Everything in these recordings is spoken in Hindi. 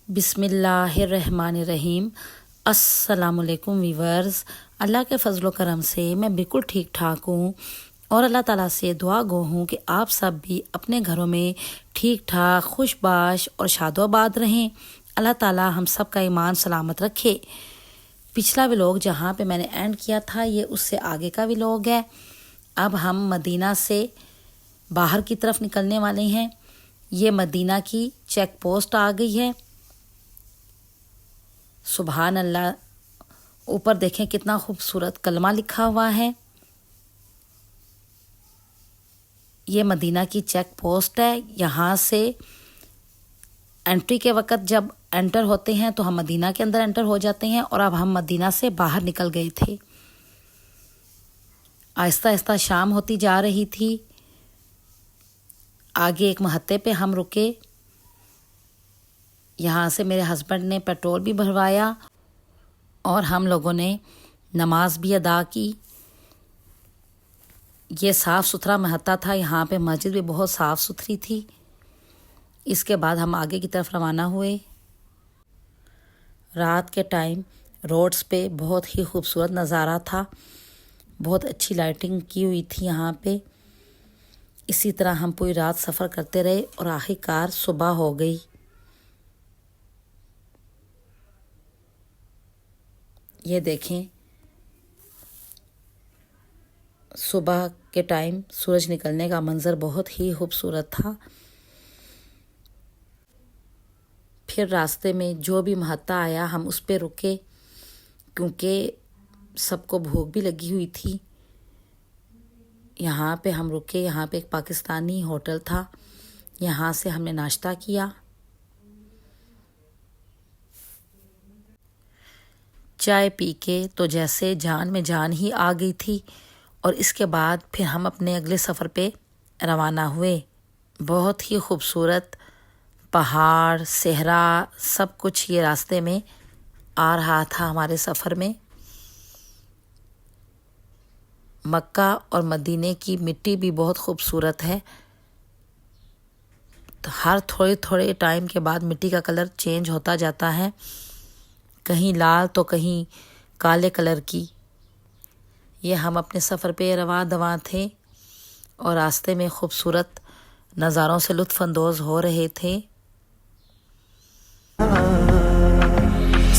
बिस्मिल्लाहिर्रहमानिर्रहीम। अस्सलामुअलैकुम वीवर्स। अल्लाह के फ़ज़ल व करम से मैं बिल्कुल ठीक ठाक हूँ और अल्लाह ताला से दुआ गो हूँ कि आप सब भी अपने घरों में ठीक ठाक खुशबाश और शादोआबाद रहें। अल्लाह ताला हम सब का ईमान सलामत रखे। पिछला व्लॉग जहाँ पे मैंने एंड किया था ये उससे आगे का व्लॉग है। अब हम मदीना से बाहर की तरफ निकलने वाले हैं। ये मदीना की चेक पोस्ट आ गई है। सुभान अल्लाह, ऊपर देखें कितना खूबसूरत कलमा लिखा हुआ है। ये मदीना की चेक पोस्ट है। यहाँ से एंट्री के वक़्त जब एंटर होते हैं तो हम मदीना के अंदर एंटर हो जाते हैं और अब हम मदीना से बाहर निकल गए थे। आहिस्ता आहिस्ता शाम होती जा रही थी। आगे एक महत्ते पे हम रुके। यहाँ से मेरे हस्बैंड ने पेट्रोल भी भरवाया और हम लोगों ने नमाज भी अदा की। ये साफ़ सुथरा महत्ता था। यहाँ पे मस्जिद भी बहुत साफ़ सुथरी थी। इसके बाद हम आगे की तरफ रवाना हुए। रात के टाइम रोड्स पे बहुत ही खूबसूरत नज़ारा था। बहुत अच्छी लाइटिंग की हुई थी यहाँ पे। इसी तरह हम पूरी रात सफ़र करते रहे और आखिरकार सुबह हो गई। ये देखें, सुबह के टाइम सूरज निकलने का मंज़र बहुत ही खूबसूरत था। फिर रास्ते में जो भी महत्ता आया हम उस पे रुके क्योंकि सबको भूख भी लगी हुई थी। यहाँ पे हम रुके। यहाँ पे एक पाकिस्तानी होटल था। यहाँ से हमने नाश्ता किया। चाय पी के तो जैसे जान में जान ही आ गई थी और इसके बाद फिर हम अपने अगले सफ़र पे रवाना हुए। बहुत ही खूबसूरत पहाड़ सहरा सब कुछ ये रास्ते में आ रहा था हमारे सफ़र में। मक्का और मदीने की मिट्टी भी बहुत खूबसूरत है। तो हर थोड़े थोड़े टाइम के बाद मिट्टी का कलर चेंज होता जाता है, कहीं लाल तो कहीं काले कलर की। ये हम अपने सफ़र पे रवा दवा थे और रास्ते में खूबसूरत नज़ारों से लुत्फ़अंदोज़ हो रहे थे।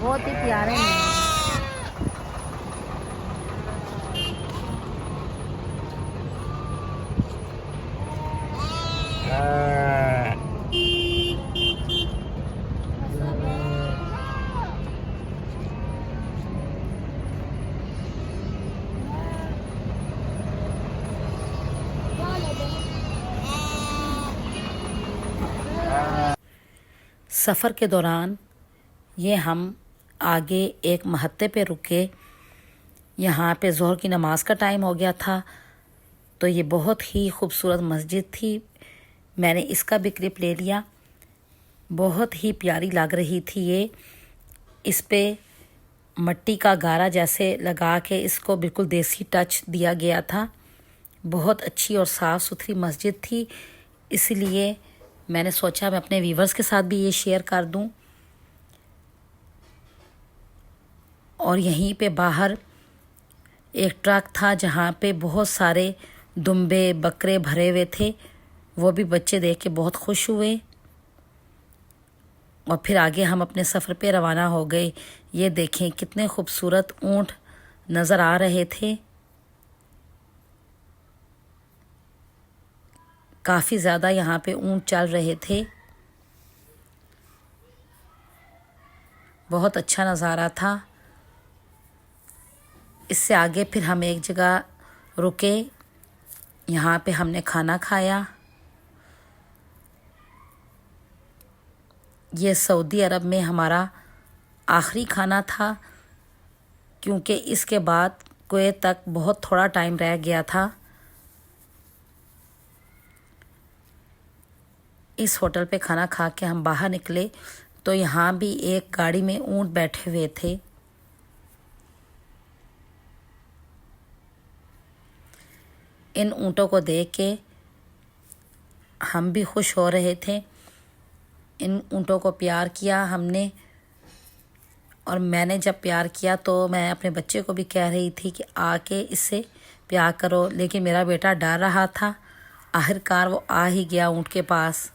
बहुत ही प्यारे हैं। सफ़र के दौरान ये हम आगे एक महत्ते पे रुके। यहाँ पे ज़ोहर की नमाज का टाइम हो गया था। तो ये बहुत ही खूबसूरत मस्जिद थी। मैंने इसका भी क्लिप ले लिया। बहुत ही प्यारी लग रही थी ये। इस पे मट्टी का गारा जैसे लगा के इसको बिल्कुल देसी टच दिया गया था। बहुत अच्छी और साफ़ सुथरी मस्जिद थी। इसलिए मैंने सोचा मैं अपने व्यूवर्स के साथ भी ये शेयर कर दूं। और यहीं पे बाहर एक ट्रक था जहाँ पे बहुत सारे दुम्बे बकरे भरे हुए थे। वो भी बच्चे देख के बहुत खुश हुए और फिर आगे हम अपने सफ़र पे रवाना हो गए। ये देखें कितने खूबसूरत ऊँट नज़र आ रहे थे। काफ़ी ज़्यादा यहाँ पे ऊँट चल रहे थे। बहुत अच्छा नज़ारा था। इससे आगे फिर हम एक जगह रुके। यहाँ पे हमने खाना खाया। ये सऊदी अरब में हमारा आखिरी खाना था, क्योंकि इसके बाद कुवैत तक बहुत थोड़ा टाइम रह गया था। इस होटल पे खाना खा के हम बाहर निकले तो यहाँ भी एक गाड़ी में ऊँट बैठे हुए थे। इन ऊँटों को देख के हम भी खुश हो रहे थे। इन ऊँटों को प्यार किया हमने, और मैंने जब प्यार किया तो मैं अपने बच्चे को भी कह रही थी कि आके इससे प्यार करो, लेकिन मेरा बेटा डर रहा था। आखिरकार वो आ ही गया ऊँट के पास।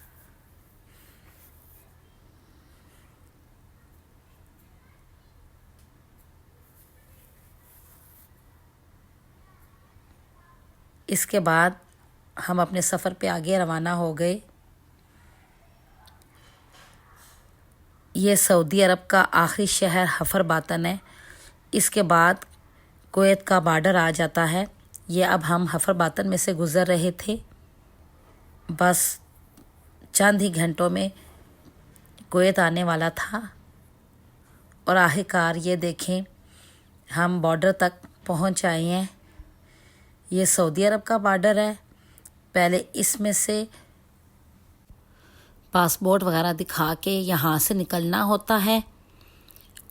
इसके बाद हम अपने सफ़र पे आगे रवाना हो गए। ये सऊदी अरब का आखिरी शहर हफर बातन है। इसके बाद कुवैत का बॉर्डर आ जाता है। ये अब हम हफर बातन में से गुज़र रहे थे। बस चंद ही घंटों में कुवैत आने वाला था और आखिरकार ये देखें हम बॉर्डर तक पहुंच आए हैं। ये सऊदी अरब का बॉर्डर है। पहले इसमें से पासपोर्ट वगैरह दिखा के यहाँ से निकलना होता है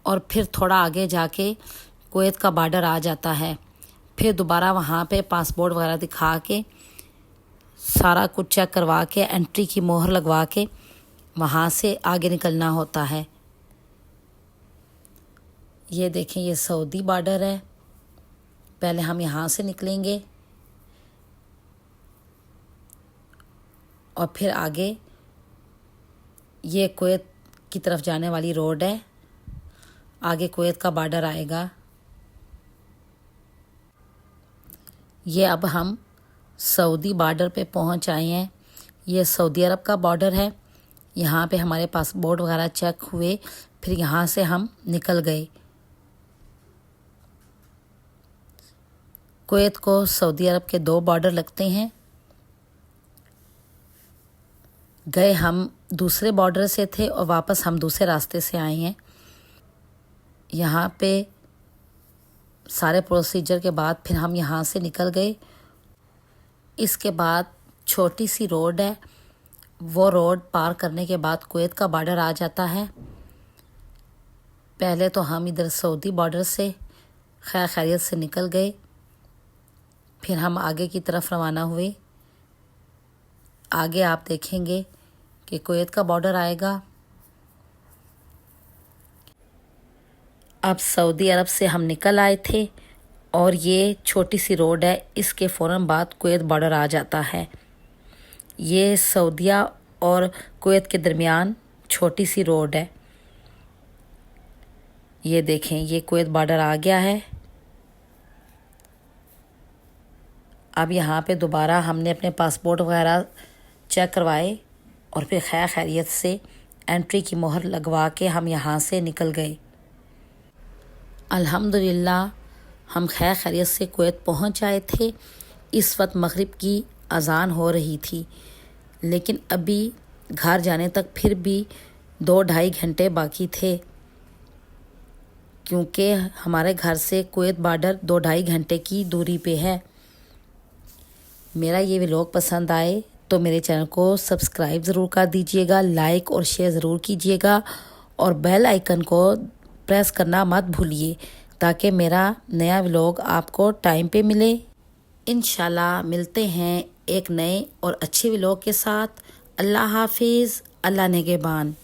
और फिर थोड़ा आगे जाके कुवैत का बॉर्डर आ जाता है। फिर दोबारा वहाँ पे पासपोर्ट वगैरह दिखा के सारा कुछ चेक करवा के एंट्री की मोहर लगवा के वहाँ से आगे निकलना होता है। ये देखें ये सऊदी बॉर्डर है। पहले हम यहाँ से निकलेंगे और फिर आगे ये कुवैत की तरफ जाने वाली रोड है। आगे कुवैत का बॉर्डर आएगा। ये अब हम सऊदी बॉर्डर पे पहुंच आए हैं। ये सऊदी अरब का बॉर्डर है। यहाँ पे हमारे पासपोर्ट वगैरह चेक हुए, फिर यहाँ से हम निकल गए। कुवैत को सऊदी अरब के 2 बॉर्डर लगते हैं। गए हम दूसरे बॉर्डर से थे और वापस हम दूसरे रास्ते से आए हैं। यहाँ पे सारे प्रोसीजर के बाद फिर हम यहाँ से निकल गए। इसके बाद छोटी सी रोड है। वो रोड पार करने के बाद कुवैत का बॉर्डर आ जाता है। पहले तो हम इधर सऊदी बॉर्डर से खैर खैरियत से निकल गए। फिर हम आगे की तरफ रवाना हुए। आगे आप देखेंगे कि कुवैत का बॉर्डर आएगा। अब सऊदी अरब से हम निकल आए थे और ये छोटी सी रोड है। इसके फ़ौरन बाद कुवैत बॉर्डर आ जाता है। ये सऊदीया और कुवैत के दरमियान छोटी सी रोड है। ये देखें ये कुवैत बॉर्डर आ गया है। अब यहाँ पे दोबारा हमने अपने पासपोर्ट वगैरह चेक करवाए और फिर खैर खैरियत से एंट्री की मोहर लगवा के हम यहाँ से निकल गए। अल्हम्दुलिल्लाह हम खैर खैरियत से कुवैत पहुँच आए थे। इस वक्त मगरिब की अज़ान हो रही थी, लेकिन अभी घर जाने तक फिर भी 2-2.5 घंटे बाकी थे, क्योंकि हमारे घर से कुवैत बॉर्डर 2-2.5 घंटे की दूरी पे है। मेरा ये व्लॉग पसंद आए तो मेरे चैनल को सब्सक्राइब ज़रूर कर दीजिएगा, लाइक और शेयर ज़रूर कीजिएगा और बेल आइकन को प्रेस करना मत भूलिए, ताकि मेरा नया व्लॉग आपको टाइम पे मिले। इंशाल्लाह मिलते हैं एक नए और अच्छे व्लॉग के साथ। अल्लाह हाफिज़। अल्लाह निगहबान।